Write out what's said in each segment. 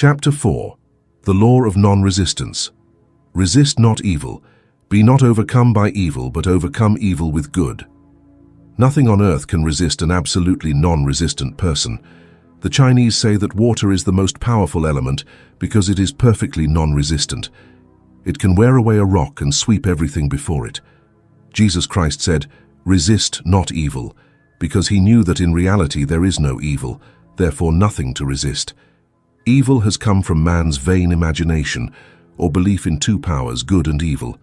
Chapter 4. The Law of Nonresistance. Resist not evil. Be not overcome by evil, but overcome evil with good. Nothing on earth can resist an absolutely non-resistant person. The Chinese say that water is the most powerful element because it is perfectly non-resistant. It can wear away a rock and sweep everything before it. Jesus Christ said, "Resist not evil," because he knew that in reality there is no evil, therefore nothing to resist. Evil has come from man's vain imagination, or belief in two powers, good and evil.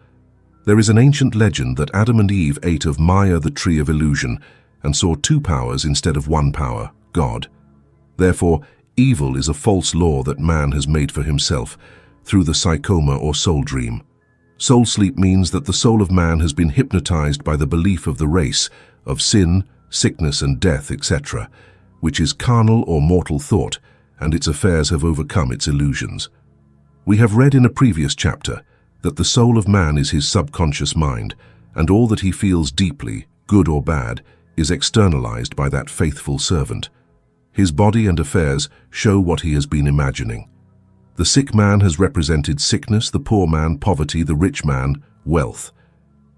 There is an ancient legend that Adam and Eve ate of Maya, the tree of illusion, and saw two powers instead of one power, God. Therefore, evil is a false law that man has made for himself through the psychoma or soul dream. Soul sleep means that the soul of man has been hypnotized by the belief of the race, of sin, sickness and death, etc., which is carnal or mortal thought, and its affairs have overcome its illusions. We have read in a previous chapter that the soul of man is his subconscious mind, and all that he feels deeply, good or bad, is externalized by that faithful servant. His body and affairs show what he has been imagining. The sick man has represented sickness, the poor man poverty, the rich man wealth.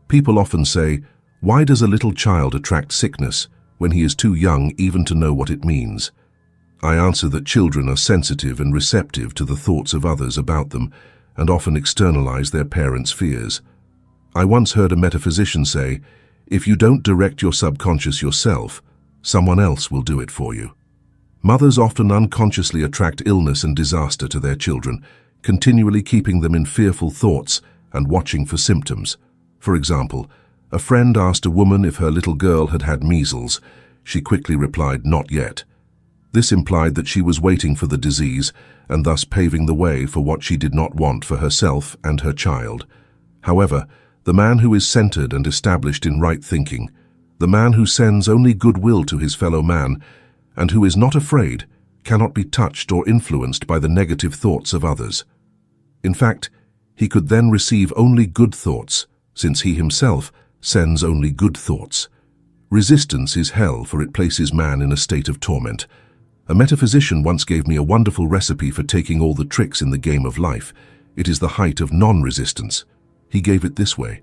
People often say, why does a little child attract sickness when he is too young even to know what it means? I answer that children are sensitive and receptive to the thoughts of others about them and often externalize their parents' fears. I once heard a metaphysician say, if you don't direct your subconscious yourself, someone else will do it for you. Mothers often unconsciously attract illness and disaster to their children, continually keeping them in fearful thoughts and watching for symptoms. For example, a friend asked a woman if her little girl had had measles. She quickly replied, not yet. This implied that she was waiting for the disease and thus paving the way for what she did not want for herself and her child. However, the man who is centered and established in right thinking, the man who sends only goodwill to his fellow man, and who is not afraid, cannot be touched or influenced by the negative thoughts of others. In fact, he could then receive only good thoughts, since he himself sends only good thoughts. Resistance is hell, for it places man in a state of torment. A metaphysician once gave me a wonderful recipe for taking all the tricks in the game of life. It is the height of non-resistance. He gave it this way.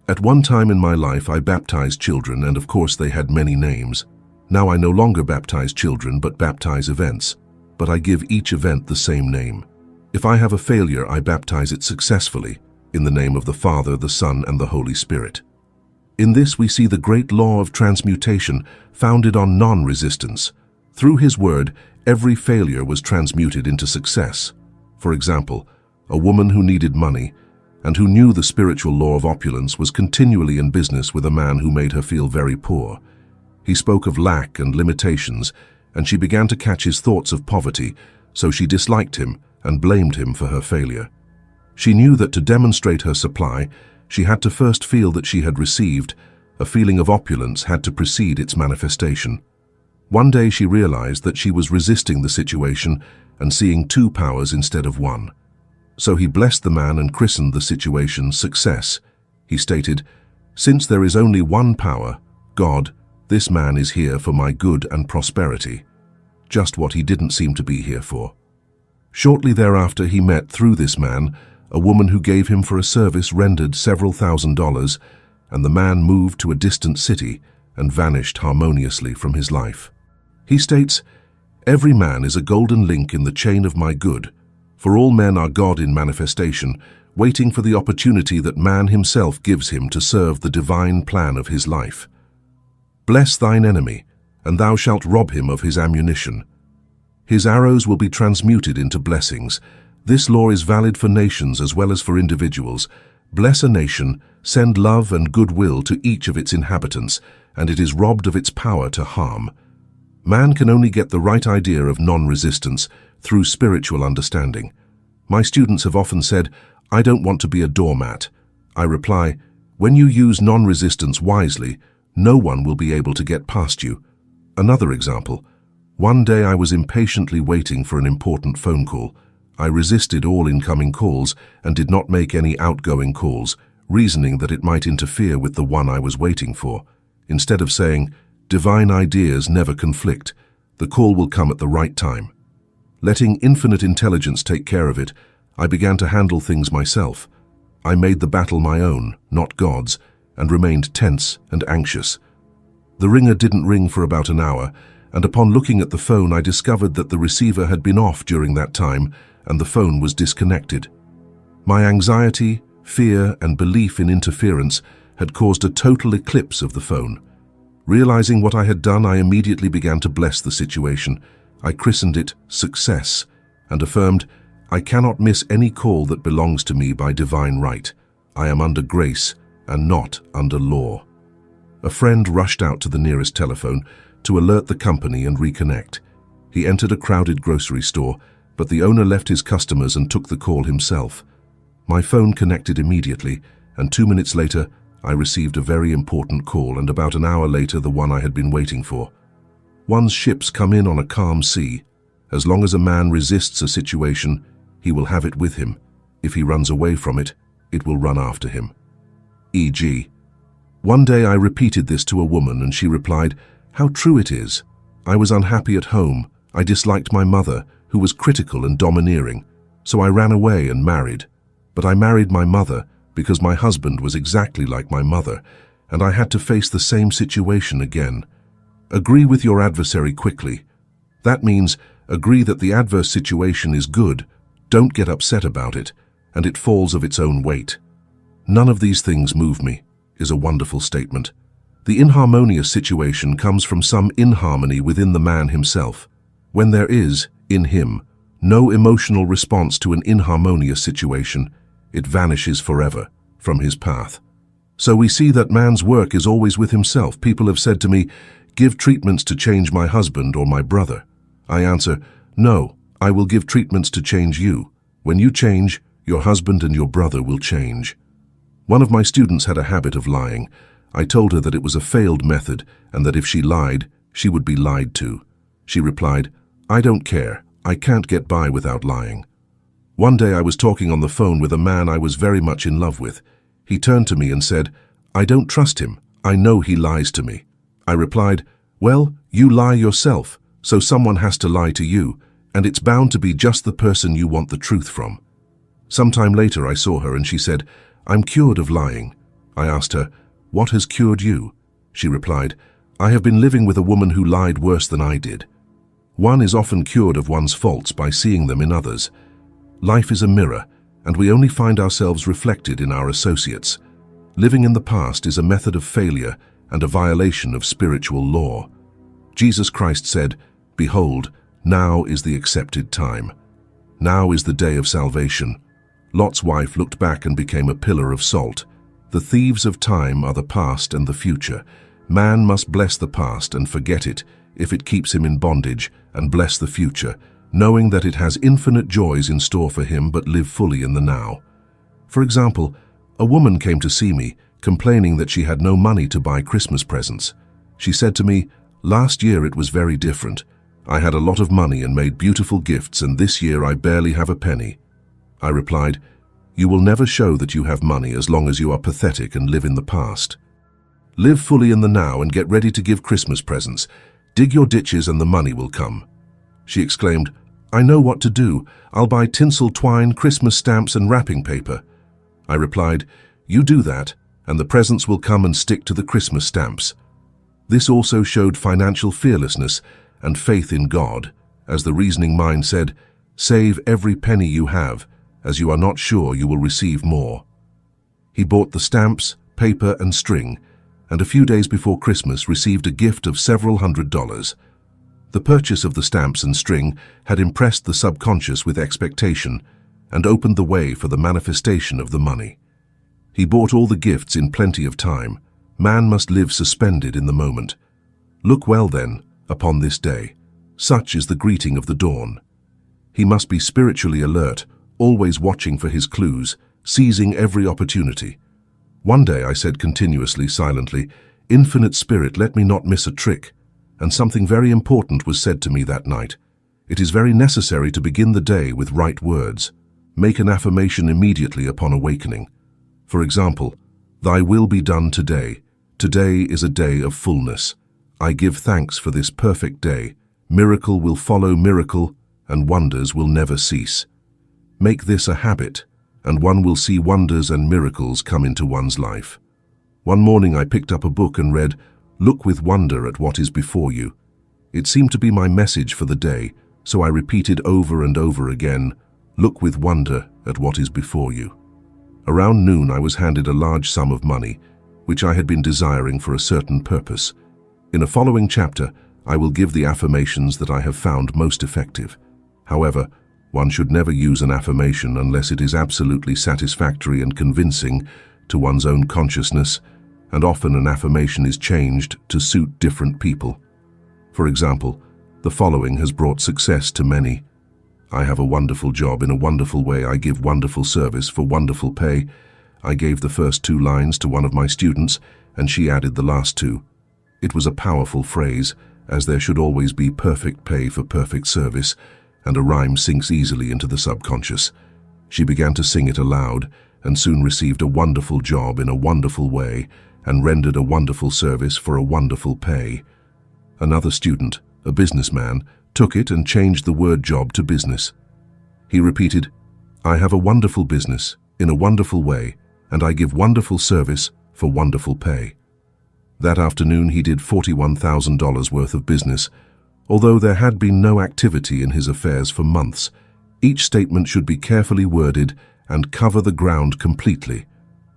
At one time in my life I baptized children, and of course they had many names. Now I no longer baptize children but baptize events, but I give each event the same name. If I have a failure, I baptize it successfully, in the name of the Father, the Son, and the Holy Spirit. In this we see the great law of transmutation founded on non-resistance. Through his word, every failure was transmuted into success. For example, a woman who needed money and who knew the spiritual law of opulence was continually in business with a man who made her feel very poor. He spoke of lack and limitations, and she began to catch his thoughts of poverty, so she disliked him and blamed him for her failure. She knew that to demonstrate her supply, she had to first feel that she had received. A feeling of opulence had to precede its manifestation. One day she realized that she was resisting the situation and seeing two powers instead of one. So he blessed the man and christened the situation success. He stated, "Since there is only one power, God, this man is here for my good and prosperity." Just what he didn't seem to be here for. Shortly thereafter he met, through this man, a woman who gave him for a service rendered several $1,000s, and the man moved to a distant city and vanished harmoniously from his life. He states, "Every man is a golden link in the chain of my good, for all men are God in manifestation, waiting for the opportunity that man himself gives him to serve the divine plan of his life. Bless thine enemy, and thou shalt rob him of his ammunition. His arrows will be transmuted into blessings. This law is valid for nations as well as for individuals. Bless a nation, send love and goodwill to each of its inhabitants, and it is robbed of its power to harm." Man can only get the right idea of non-resistance through spiritual understanding. My students have often said, "I don't want to be a doormat." I reply, when you use non-resistance wisely, no one will be able to get past you. Another example. One day I was impatiently waiting for an important phone call. I resisted all incoming calls and did not make any outgoing calls, reasoning that it might interfere with the one I was waiting for. Instead of saying, "Divine ideas never conflict. The call will come at the right time." Letting infinite intelligence take care of it, I began to handle things myself. I made the battle my own, not God's, and remained tense and anxious. The ringer didn't ring for about an hour, and upon looking at the phone I discovered that the receiver had been off during that time and the phone was disconnected. My anxiety, fear, and belief in interference had caused a total eclipse of the phone. Realizing what I had done, I immediately began to bless the situation. I christened it success and affirmed, I cannot miss any call that belongs to me by divine right. I am under grace and not under law. A friend rushed out to the nearest telephone to alert the company and reconnect. He entered a crowded grocery store, but the owner left his customers and took the call himself. My phone connected immediately, and 2 minutes later, I received a very important call, and about an hour later, the one I had been waiting for. One's ships come in on a calm sea. As long as a man resists a situation, he will have it with him. If he runs away from it, it will run after him. E.g., one day I repeated this to a woman and she replied, "How true it is. I was unhappy at home. I disliked my mother, who was critical and domineering. So I ran away and married. But I married my mother because my husband was exactly like my mother, and I had to face the same situation again. Agree with your adversary quickly. That means agree that the adverse situation is good. Don't get upset about it, and it falls of its own weight. None of these things move me," is a wonderful statement. The inharmonious situation comes from some inharmony within the man himself. When there is, in him, no emotional response to an inharmonious situation, it vanishes forever from his path. So we see that man's work is always with himself. People have said to me, "Give treatments to change my husband or my brother." I answer, "No, I will give treatments to change you. When you change, your husband and your brother will change." One of my students had a habit of lying. I told her that it was a failed method and that if she lied, she would be lied to. She replied, "I don't care. I can't get by without lying." One day I was talking on the phone with a man I was very much in love with. He turned to me and said, "I don't trust him. I know he lies to me." I replied, "Well, you lie yourself, so someone has to lie to you, and it's bound to be just the person you want the truth from." Sometime later I saw her and she said, "I'm cured of lying." I asked her, "What has cured you?" She replied, "I have been living with a woman who lied worse than I did." One is often cured of one's faults by seeing them in others. Life is a mirror, and we only find ourselves reflected in our associates. Living in the past is a method of failure and a violation of spiritual law. Jesus Christ said, "Behold, now is the accepted time. Now is the day of salvation." Lot's wife looked back and became a pillar of salt. The thieves of time are the past and the future. Man must bless the past and forget it if it keeps him in bondage, and bless the future, knowing that it has infinite joys in store for him, but live fully in the now. For example, a woman came to see me, complaining that she had no money to buy Christmas presents. She said to me, "Last year it was very different. I had a lot of money and made beautiful gifts, and this year I barely have a penny." I replied, "You will never show that you have money as long as you are pathetic and live in the past. Live fully in the now and get ready to give Christmas presents. Dig your ditches and the money will come." She exclaimed, "I know what to do. I'll buy tinsel twine, Christmas stamps and wrapping paper." I replied, "You do that, and the presents will come and stick to the Christmas stamps." This also showed financial fearlessness and faith in God, as the reasoning mind said, "Save every penny you have, as you are not sure you will receive more." He bought the stamps, paper and string, and a few days before Christmas received a gift of several $100s. The purchase of the stamps and string had impressed the subconscious with expectation and opened the way for the manifestation of the money. He bought all the gifts in plenty of time. Man must live suspended in the moment. Look well then upon this day. Such is the greeting of the dawn. He must be spiritually alert, always watching for his clues, seizing every opportunity. One day I said continuously, silently, "Infinite Spirit, let me not miss a trick." And something very important was said to me that night. It is very necessary to begin the day with right words. Make an affirmation immediately upon awakening. For example, "Thy will be done today. Today is a day of fullness. I give thanks for this perfect day. Miracle will follow miracle, and wonders will never cease. Make this a habit, and one will see wonders and miracles come into one's life. One morning I picked up a book and read, "Look with wonder at what is before you." It seemed to be my message for the day, so I repeated over and over again, "Look with wonder at what is before you." Around noon I was handed a large sum of money, which I had been desiring for a certain purpose. In a following chapter, I will give the affirmations that I have found most effective. However, one should never use an affirmation unless it is absolutely satisfactory and convincing to one's own consciousness, and often an affirmation is changed to suit different people. For example, the following has brought success to many. I have a wonderful job in a wonderful way. I give wonderful service for wonderful pay. I gave the first 2 lines to one of my students, and she added the last 2. It was a powerful phrase, as there should always be perfect pay for perfect service, and a rhyme sinks easily into the subconscious. She began to sing it aloud, and soon received a wonderful job in a wonderful way, and rendered a wonderful service for a wonderful pay. Another student, a businessman, took it and changed the word job to business. He repeated, "I have a wonderful business, in a wonderful way, and I give wonderful service for wonderful pay." That afternoon he did $41,000 worth of business, although there had been no activity in his affairs for months. Each statement should be carefully worded and cover the ground completely.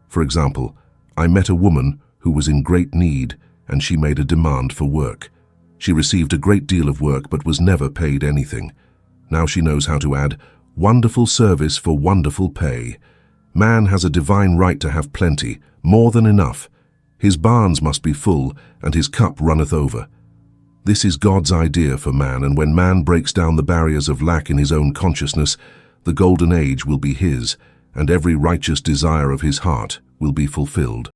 For example, I met a woman who was in great need, and she made a demand for work. She received a great deal of work but was never paid anything. Now she knows how to add wonderful service for wonderful pay. Man has a divine right to have plenty, more than enough. His barns must be full, and his cup runneth over. This is God's idea for man, and when man breaks down the barriers of lack in his own consciousness, the golden age will be his, and every righteous desire of his heart will be fulfilled.